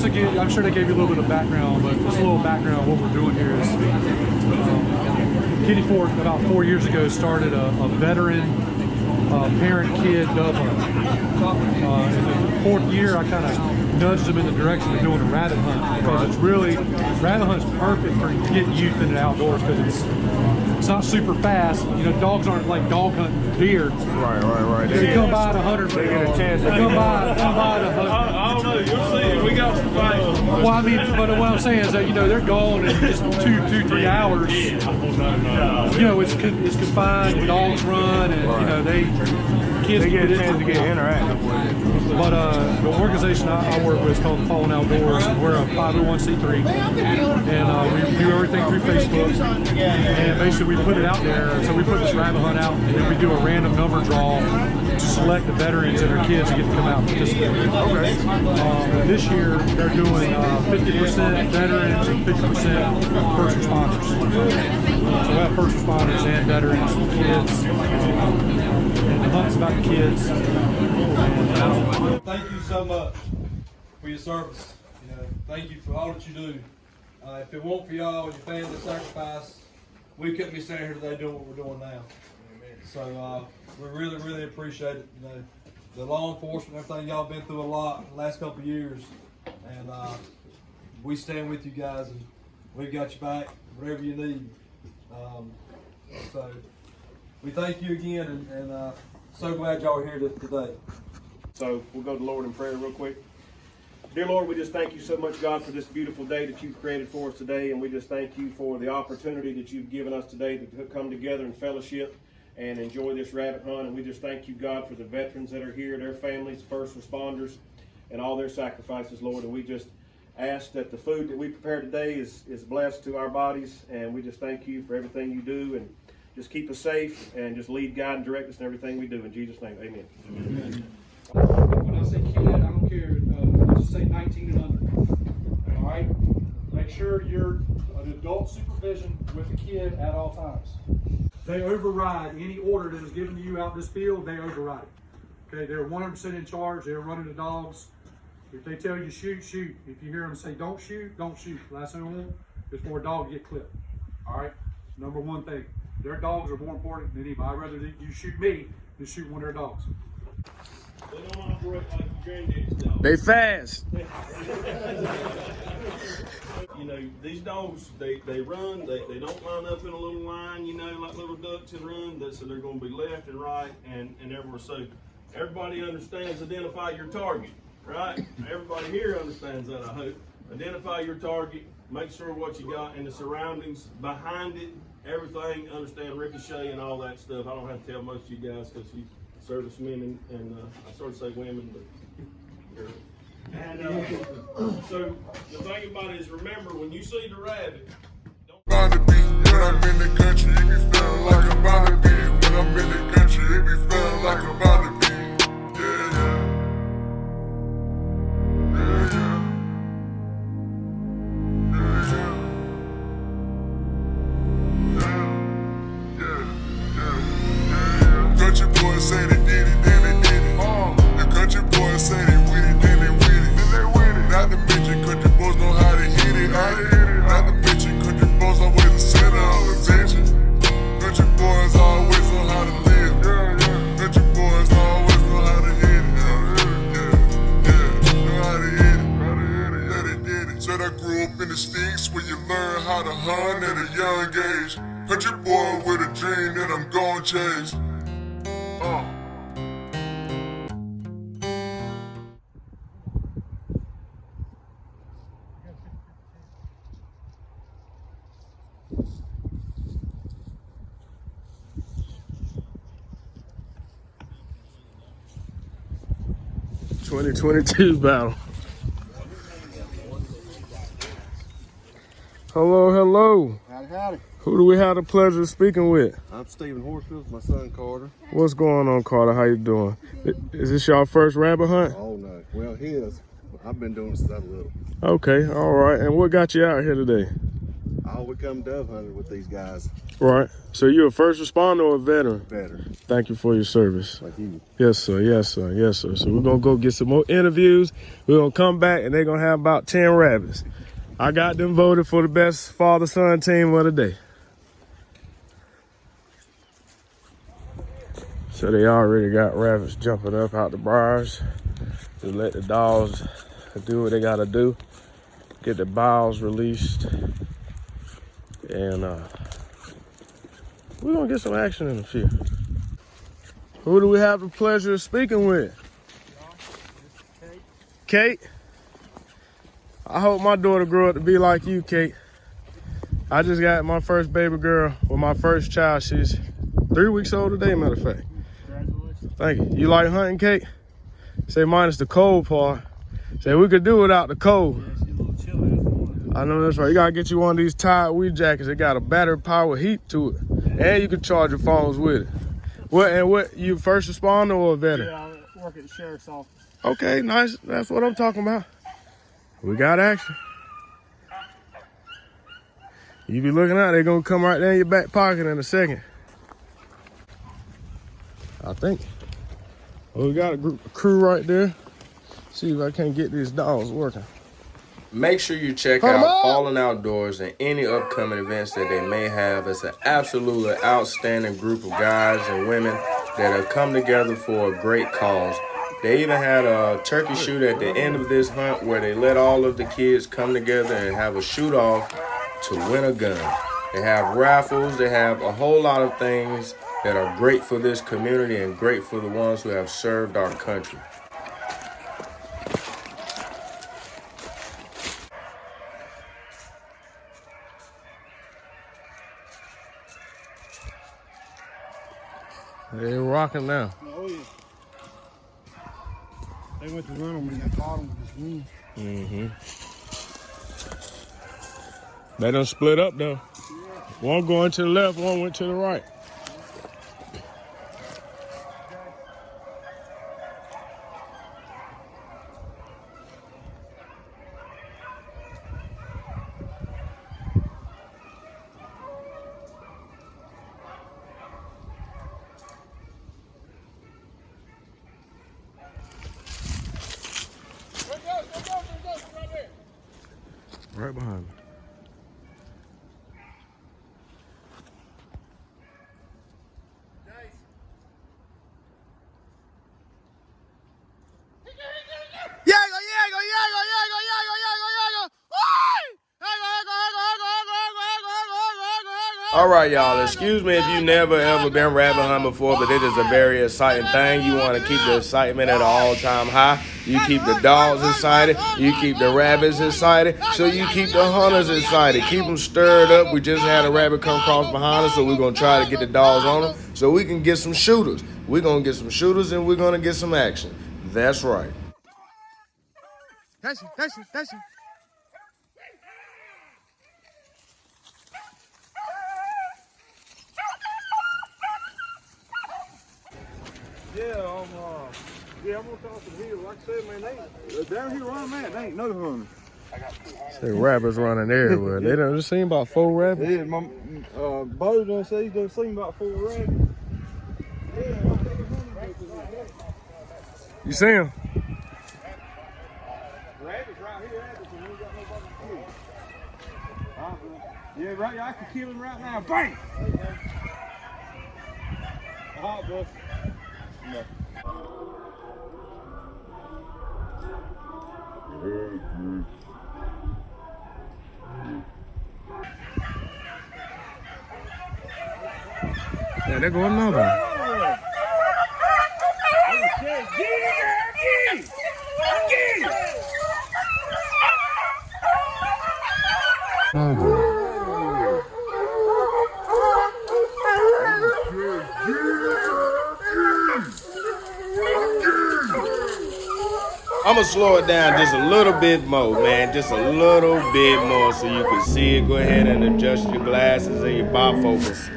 just to give, I'm sure they gave you a little bit of background, but just a little background on what we're doing here is Kitty Fort about 4 years ago started a veteran parent-kid dove hunt. In the 4th year, I kind of nudged them in the direction of doing a rabbit hunt, because it's really, rabbit hunt's perfect for getting youth in the outdoors, because it's not super fast. You know, dogs aren't like dog hunting deer. Right. They come by at 100. They get a chance to come by at 100. I don't know. You'll see. We got some fights. Well, I mean, but what I'm saying is that, you know, they're gone in just 3 hours. You know, it's confined. The dogs run, and you know kids they get a chance to get get interactive with it. But the organization I work with is called the Fallen Outdoors, and we're a 501c3, and we do everything through Facebook, and basically we put it out there. So we put this rabbit hunt out, and then we do a random number draw to select the veterans and their kids to get to come out and participate. Okay. This year they're doing 50% veterans and 50% first responders. So we have first responders and veterans and kids. And the hunt's about the kids. Thank you so much for your service. You know, thank you for all that you do. If it weren't for y'all and your family sacrifice, we couldn't be standing here today doing what we're doing now. So we really appreciate it. You know, the law enforcement, everything, y'all been through a lot the last couple of years, and we stand with you guys, and we've got your back, whatever you need. So we thank you again, and so glad y'all are here today. So we'll go to the Lord in prayer real quick. Dear Lord, we just thank you so much, God, for this beautiful day that you've created for us today, and we just thank you for the opportunity that you've given us today to come together in fellowship and enjoy this rabbit hunt. And we just thank you, God, for the veterans that are here, their families, first responders, and all their sacrifices, Lord. And we just ask that the food that we prepare today is blessed to our bodies, and we just thank you for everything you do, and just keep us safe and just lead, guide, and direct us in everything we do. In Jesus' name, amen. When I say kid, I don't care. Just say 19 and under. All right. Make sure you're an adult supervision with the kid at all times. They override any order that is given to you out in this field. They override it. Okay. They're 100% in charge. They're running the dogs. If they tell you shoot, shoot. If you hear them say don't shoot, don't shoot. Last thing I want is for a dog to get clipped. All right. Number one thing. Their dogs are more important than anybody. I'd rather that you shoot me than shoot one of their dogs. They don't operate like your granddaddy's dogs. They fast. You know, these dogs, they run, they don't line up in a little line, you know, like little ducks and run, so they're going to be left and right and everywhere. So everybody understands identify your target, right? Everybody here understands that, I hope. Identify your target, make sure what you got in the surroundings behind it, everything, understand ricochet and all that stuff. I don't have to tell most of you guys because you servicemen and I sort of say women, but girls. And so the thing about it is, remember, when you see the rabbit, Bound to be. When I'm in the country, it be feeling like I'm bound to be. When I'm in the country, it be feeling like I'm bound to be. Yeah. Country boys say they did it, then they did it. The country boys say they with it, then they with it. Not to mention country boys know how to hit it. Not to mention country boys always the center of attention. Country boys always know how to live. Country boys always know how to hit it. Know how to hit it. Yeah, they did it. Said I grew up in the sticks where you learn how to hunt at a young age. Country boy with a dream that I'm gon' chase. 2022 battle. Hello. Howdy. Who do we have the pleasure of speaking with? I'm Stephen Horsfield, my son Carter. What's going on, Carter? How you doing? Is this your first rabbit hunt? Oh no, well his. I've been doing it since I was little. Okay, all right. And what got you out here today? Oh, we come dove hunting with these guys. Right. So you're a first responder or a veteran? Veteran. Thank you for your service. Like you. Yes, sir. Yes, sir. Yes, sir. So we're going to go get some more interviews. We're going to come back, and they're going to have about 10 rabbits. I got them voted for the best father-son team of the day. So they already got rabbits jumping up out the briars. Just let the dogs do what they got to do. Get the bowels released. And we're going to get some action in a few. Who do we have the pleasure of speaking with? Kate? I hope my daughter grew up to be like you, Kate. I just got my first baby girl, well, my first child. She's 3 weeks old today, matter of fact. Congratulations. Thank you. You like hunting, Kate? Say minus the cold part. Say we could do without the cold. Yeah, she's a little chilly this morning. I know that's right. You gotta get you one of these Thier weed jackets. It got a battery power heat to it. And you can charge your phones with it. What, you first responder or a veteran? Yeah, I work at the sheriff's office. Okay, nice. That's what I'm talking about. We got action. You be looking out, they're gonna come right there in your back pocket in a second. I think. Well, we got a crew right there. See if I can't get these dogs working. Make sure you check out Fallen Outdoors and any upcoming events that they may have. It's an absolutely outstanding group of guys and women that have come together for a great cause. They even had a turkey shoot at the end of this hunt where they let all of the kids come together and have a shoot-off to win a gun. They have raffles. They have a whole lot of things that are great for this community and great for the ones who have served our country. They're rocking now. Oh, yeah. They went to run them and they caught them with this wind. Mm-hmm. They done split up though. One going to the left, one went to the right. Right behind me. All right, y'all, excuse me if you never ever been rabbit hunting before, but it is a very exciting thing. You want to keep the excitement at an all-time high. You keep the dogs excited. You keep the rabbits excited. So you keep the hunters excited. Keep them stirred up. We just had a rabbit come across behind us, so we're going to try to get the dogs on them so we can get some shooters. We're going to get some shooters, and we're going to get some action. That's right. That's it. Yeah, I'm gonna talk to Thier. Like I said, man, they down here running, man. They ain't no hunting. Say rabbits running everywhere. They done just seen about 4 rabbits. Yeah, my Bo done say he's done seen about 4 rabbits. Yeah, You see him? rabbits right here at us, and we ain't got nobody to kill. Yeah, right. I can kill him right now. Bang! Hot, bro. No. Yeah, there go another one. I'm going to slow it down just a little bit more, man. Just a little bit more so you can see it. Go ahead and adjust your glasses and your bifocals.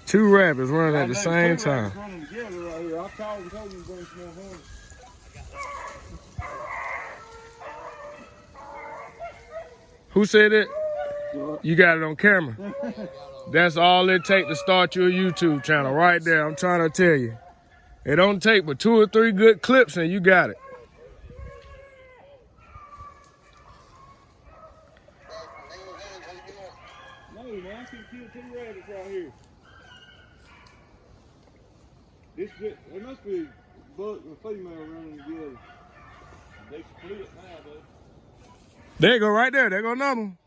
2 rabbits running at the same Two time. rabbits running together right here. I called and told you to bring some more horns. Who said it? You got it on camera. That's all it takes to start your YouTube channel right there. I'm trying to tell you. It don't take but 2 or 3 good clips and you got it. No, man, I can kill 2 rabbits right here. There must be a buck and a female running together. They split now, though. There you go right there. There go another one.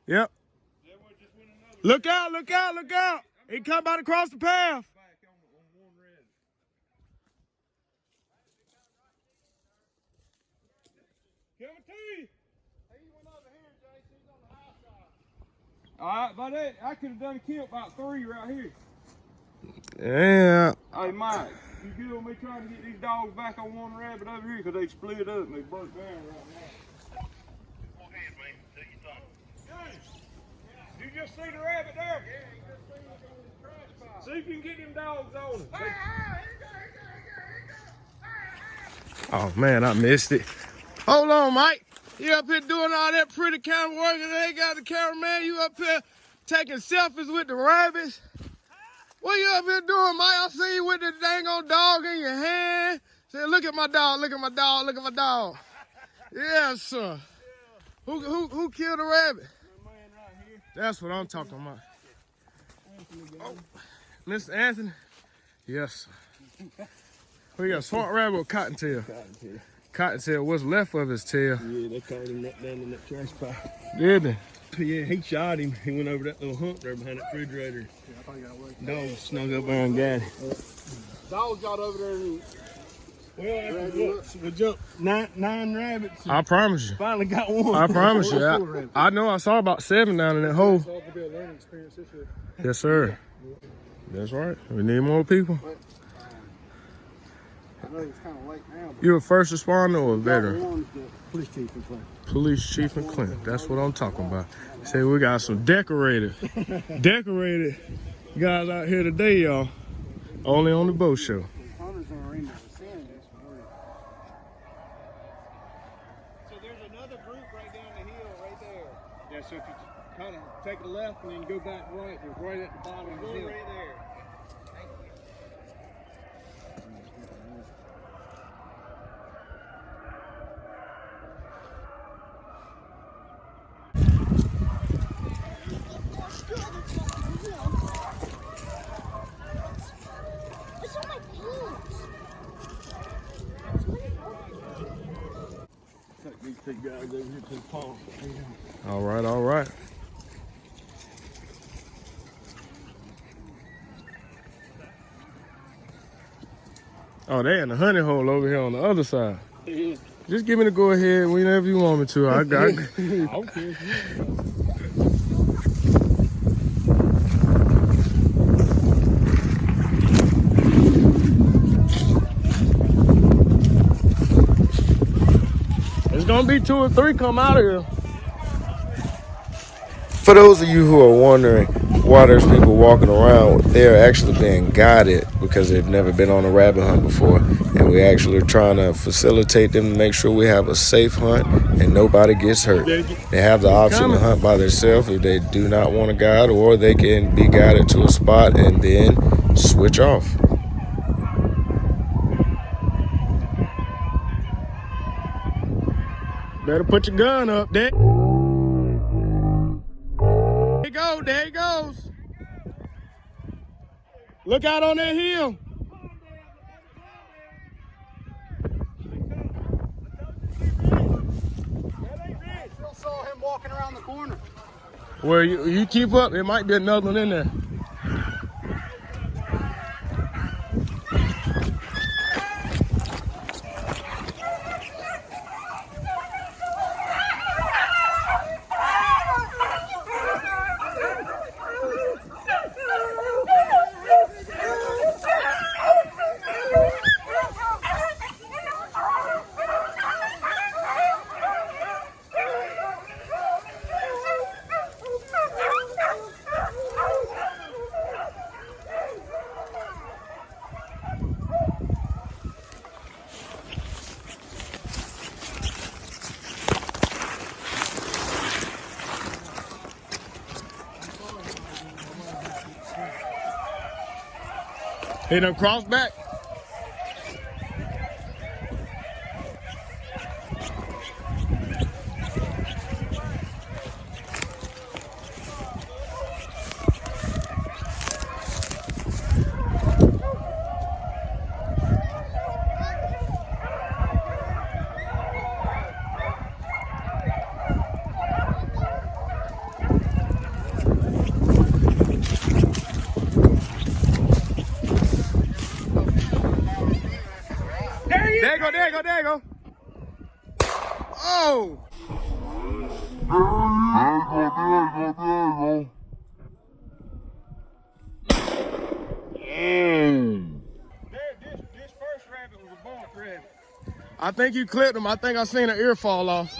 Yep. Look out, look out, look out. He come about across the path. Coming to you. He went over here, Jason. He's on the high side. All right, but I could have done killed about 3 right here. Yeah. Hey, Mike, you good with me trying to get these dogs back on one rabbit over here? Because they split up and they broke down right now. Go ahead, man. Do your thing. You just see the rabbit there? Yeah, he just seen it on the trash pile. See if you can get them dogs on it. Oh, man, I missed it. Hold on, Mike. You up here doing all that pretty camera work and they got the cameraman. You up here taking selfies with the rabbits. What you up here doing, Mike? I see you with the dang old dog in your hand. Say, look at my dog, look at my dog, look at my dog. Yes, sir. Who killed the rabbit? That's what I'm talking about. Oh, Mr. Anthony? Yes, sir. We got swamp rabbit or cottontail? Cottontail. Cottontail, what's left of his tail? Yeah, they caught him down in that trash pile. Did they? Yeah, he shot him. He went over that little hump there behind that refrigerator. Dog snuck up there and got him. Dog got over there and we jumped nine rabbits. I promise you. Finally got one. I promise you. I know I saw about 7 down in that hole. It's all gonna be a learning experience this year. Yes, sir. That's right. We need more people. I know it's kind of late now. You a first responder or a veteran? Police chief in Clinton. Police chief in Clinton. That's what I'm talking about. Say we got some decorated guys out here today, y'all. Only on the boat show. Hunters are in the vicinity. So there's another group right down the hill right there. Yeah, so if you kind of take a left and then go back right, they're right at the bottom of the hill. Right there. Take these 2 guys over here to the pond. All right, all right. Oh, they in the honey hole over here on the other side. Yeah. Just give me the go ahead whenever you want me to. I got it. Okay. It's gonna be 2 or 3 come out of here. For those of you who are wondering why there's people walking around, they're actually being guided because they've never been on a rabbit hunt before. And we actually are trying to facilitate them to make sure we have a safe hunt and nobody gets hurt. They have the option to hunt by themselves if they do not want a guide, or they can be guided to a spot and then switch off. Better put your gun up there. There you go, there he goes. Look out on that hill. Still saw him walking around the corner. Well, you keep up, there might be another one in there. He done crossed back. There you go. Oh! This first rabbit was a bark rabbit. I think you clipped him. I think I seen an ear fall off.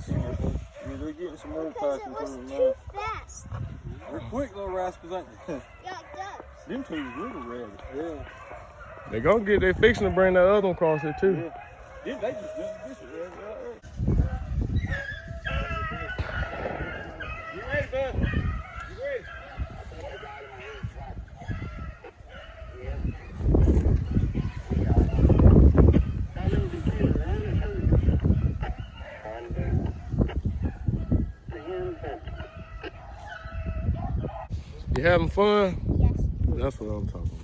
Yeah, they're getting some more packing from them now. Fast. They're quick little rascals, ain't they? Yeah, it does. Them two's little rabbits. Yeah. They gonna get, they fixing to bring that other one across here too. Yeah. They just this rabbit right there. You ready, bud? You ready? You having fun? Yes. That's what I'm talking about.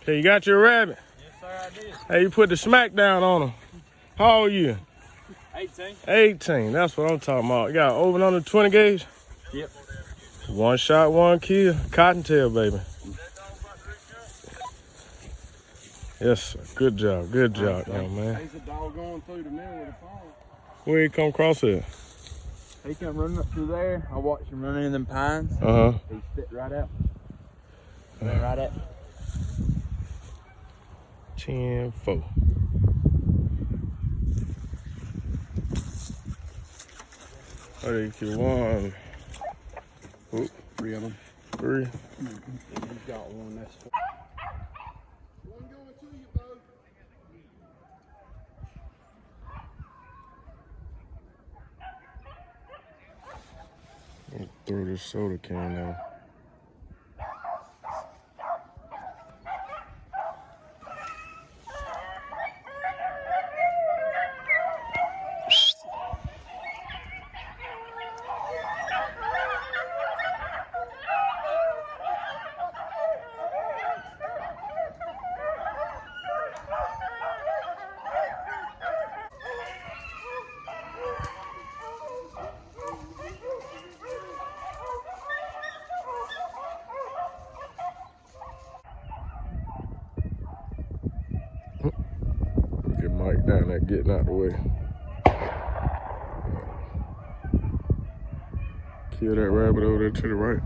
Hey, you got your rabbit? Yes, sir, I did. Hey, you put the smack down on him. How old are you? 18. 18. That's what I'm talking about. You got over and under 20 gauge? Yep. One shot, one kill. Cottontail, baby. Yes, sir. Good job, young man. He's a dog going through the middle of the farm. Where you come across it? He come running up through there. I watched him run in them pines. Uh-huh. He spit right out. Went right at me. 10-4. I think you one. Oop. 3 of them. 3. He's got one. That's 4. One going to you, bud. Throw this soda can out. Get Mike down there getting out the way. Kill that rabbit over there to the right.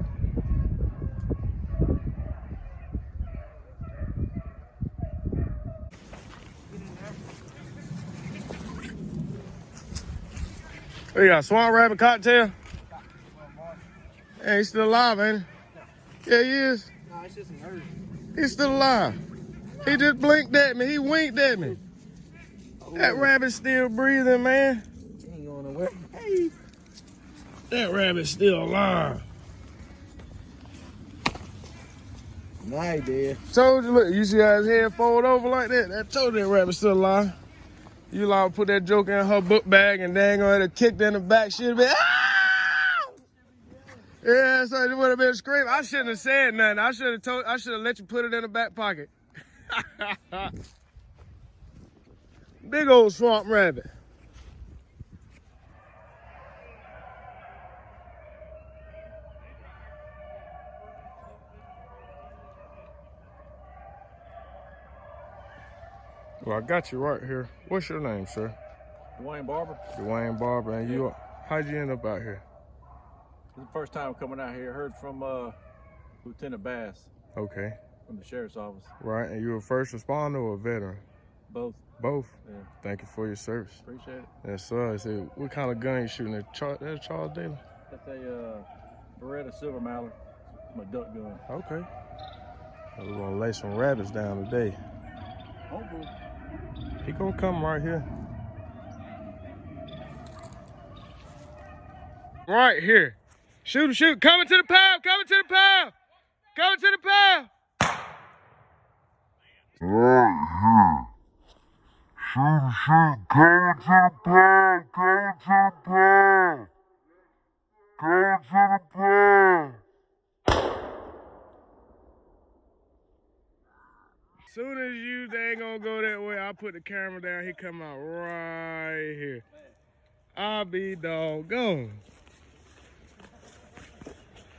Oh, you got swamp rabbit cottontail? Hey, he's still alive, ain't he? Yeah, he is. No, it's just an herd. He's still alive. He just blinked at me. He winked at me. That rabbit's still breathing, man. He ain't going nowhere. Hey. That rabbit's still alive. No, he did. Told you, look, you see how his head fold over like that? I told you that rabbit's still alive. You allowed to put that joke in her book bag and dang on it, kicked in the back. She'd have been, ah! Yeah, so it would have been screaming. I shouldn't have said nothing. I should have let you put it in the back pocket. Big old swamp rabbit. Well, I got you right here. What's your name, sir? Dwayne Barber. Dwayne Barber, and you, how'd you end up out here? This is the first time coming out here. Heard from Lieutenant Bass Okay. from the sheriff's office. Right, and you a first responder or a veteran? Both. Both? Yeah. Thank you for your service. Appreciate it. Yes, sir. So what kind of gun you shooting? That's Charles Daly? That's a Beretta Silver Mallard. It's my duck gun. Okay. We're gonna lay some rabbits down today. Hopefully. He gonna come right here. Right here. Shoot him, shoot. Coming to the path, coming to the path. Coming to the path. Right here. Shoot, coming to the pad, coming to the pad. Coming to the pad. Soon as they ain't gonna go that way, I put the camera down, he come out right here. I'll be doggone.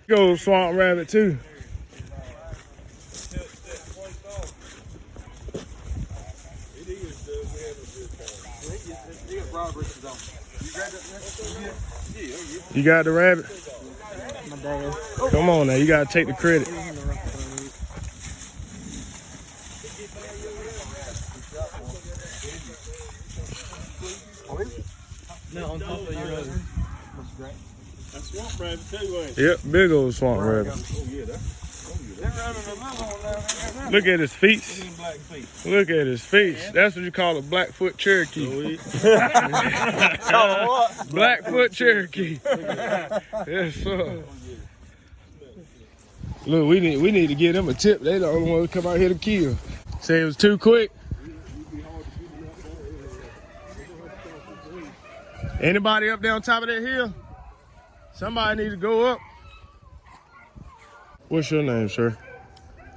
Go swamp rabbit too. You got the rabbit? My dad. Come on now, you gotta take the credit. No, on top of your other. That's great. That's swamp rabbit too, ain't it? Yep, big old swamp rabbit. They're running a little on Look at his feet. Black feet. Look at his feet. That's what you call a Blackfoot Cherokee. Blackfoot Cherokee. Yes, sir. Look, we need to give them a tip. They the only ones come out here to kill. Say it was too quick. Anybody up there on top of that hill? Somebody need to go up. What's your name, sir?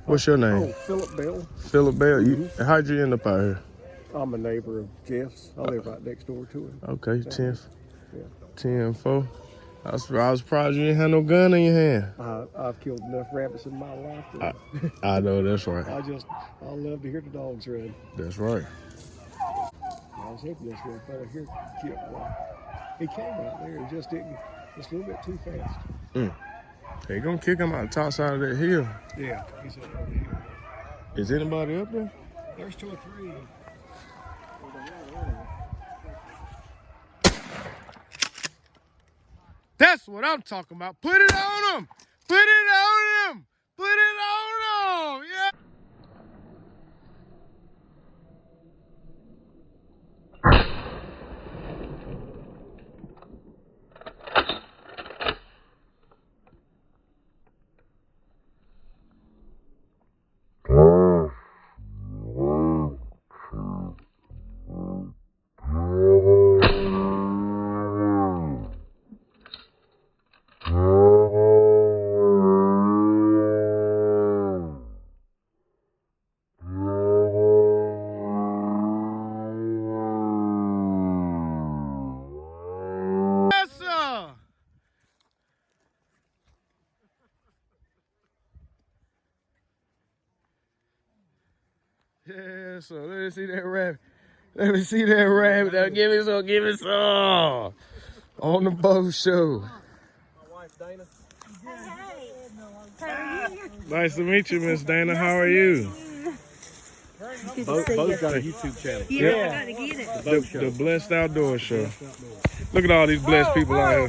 What's your name? Oh, Philip Bell. Philip Bell. How'd you end up out here? I'm a neighbor of Jeff's. I live right next door to him. Okay, 10-4. Yeah. I was surprised you didn't have no gun in your hand. I've killed enough rabbits in my life. I know, that's right. I love to hear the dogs run. That's right. I was hoping this little fella here killed one. He came out there and just didn't, just a little bit too fast. They gonna kick him out the top side of that hill. Yeah, he's up over here. Is anybody up there? There's 2 or 3. That's what I'm talking about. Put it on him. Put it on him. Put it on him. Yeah. Yeah, so let me see that rabbit. Let me see that rabbit. Now give me some, give me some. On the boat show. My wife, Dana. Nice to meet you, Miss Dana. How are you? Both got a YouTube channel. Yeah, I gotta get it. The Blessed Outdoor Show. Look at all these blessed people out here.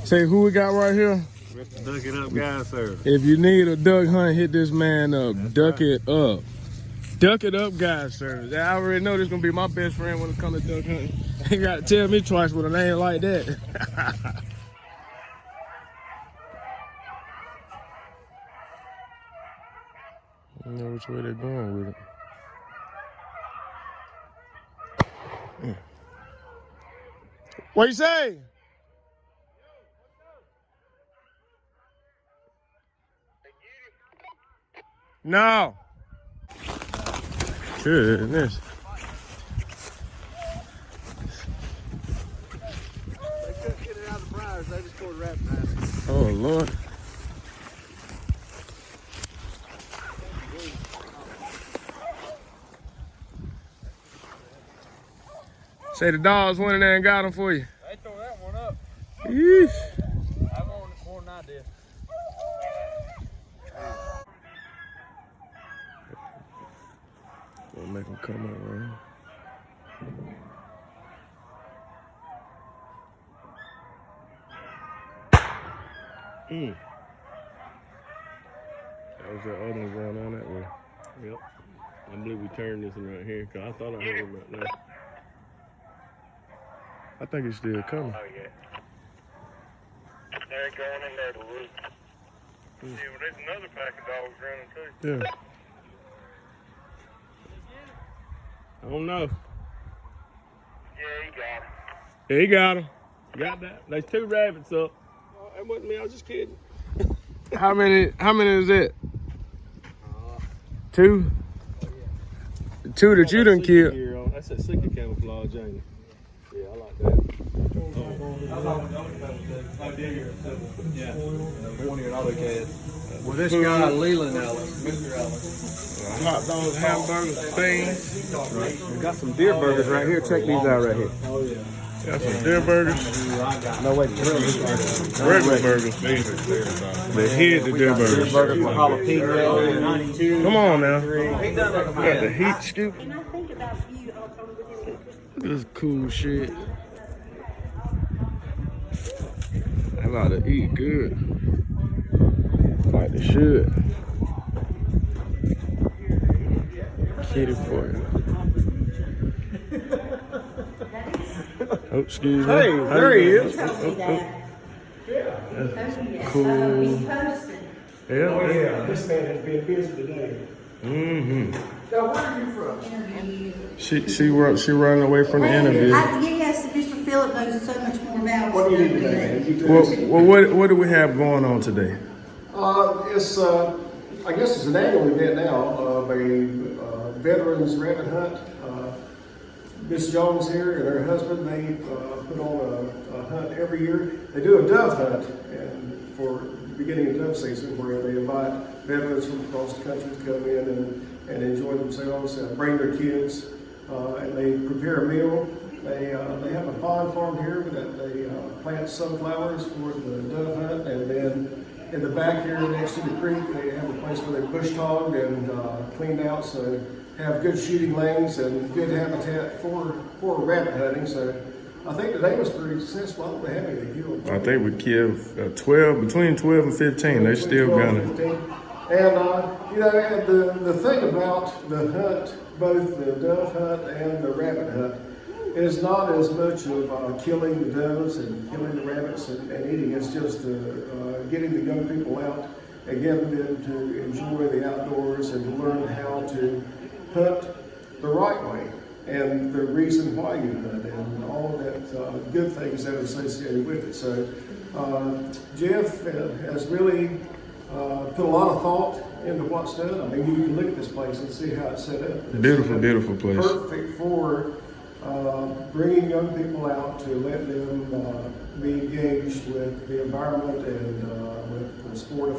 Say who we got right here? Duck it up, guys, sir. If you need a duck hunt, hit this man up. Duck it up. Duck it up, guys, sir. I already know this is gonna be my best friend when it comes to duck hunting. He gotta tell me twice with a name like that. I don't know which way they're going with it. What you say? No. Goodness. They couldn't get it out of the briars. They just poured rabbit knives. Oh, Lord. Say the dogs went in there and got them for you. They tore that one up. Yeesh. I wanted it more than I did. We'll make them come up, right? That was the other one going on that way. Yep. I believe we turned this one right here, because I thought I heard him right now. I think it's still coming. Oh, yeah. They're going in there to loot. Yeah, well, there's another pack of dogs running, too. Yeah. I don't know. Yeah, he got him. Yeah, he got him. Got that? There's 2 rabbits up. Oh, that wasn't me, I was just kidding. How many is that? 2? 2 that you done killed. That's that Sika camouflage, ain't it? Yeah, I like that. Well, this guy, Leland Ellis, Mr. Ellis. Hot dogs, hamburgers, things. We got some deer burgers right here. Check these out right here. Oh, yeah. Got some deer burgers. No way, grill. Regular burgers. The head the deer burgers. Burger for jalapeno. 92. Come on now. Got the heat scoop. And I think about you all told with him. This is cool shit. I like to eat good. Like they should. Kitty for you. Oh, excuse me. Hey, there he is. That's cool. Yeah. This man has been busy today. Mm-hmm. Now, where are you from? She running away from the interview. Yes, Mr. Phillip knows so much more about What do you need today? Well, what do we have going on today? It's I guess it's an annual event now of a veterans rabbit hunt. Miss Jones here and her husband, they put on a hunt every year. They do a dove hunt and for the beginning of dove season where they invite veterans from across the country to come in and enjoy themselves, bring their kids, and they prepare a meal. They have a pond farm here that they plant sunflowers for the dove hunt, and then in the back here next to the creek, they have a place where they bush hogged and cleaned out, so have good shooting lanes and good habitat for rabbit hunting. So I think today was pretty successful. I don't know how many they killed. I think we killed 12, between 12 and 15. They still gunning. And the thing about the hunt, both the dove hunt and the rabbit hunt, is not as much of killing the doves and killing the rabbits and eating. It's just getting the young people out and getting them to enjoy the outdoors and to learn how to hunt the right way and the reason why you hunt and all that good things that are associated with it. So Jeff has really put a lot of thought into what's done. I mean, you can look at this place and see how it's set up. It's Beautiful place. Perfect for bringing young people out to let them be engaged with the environment and with the sport of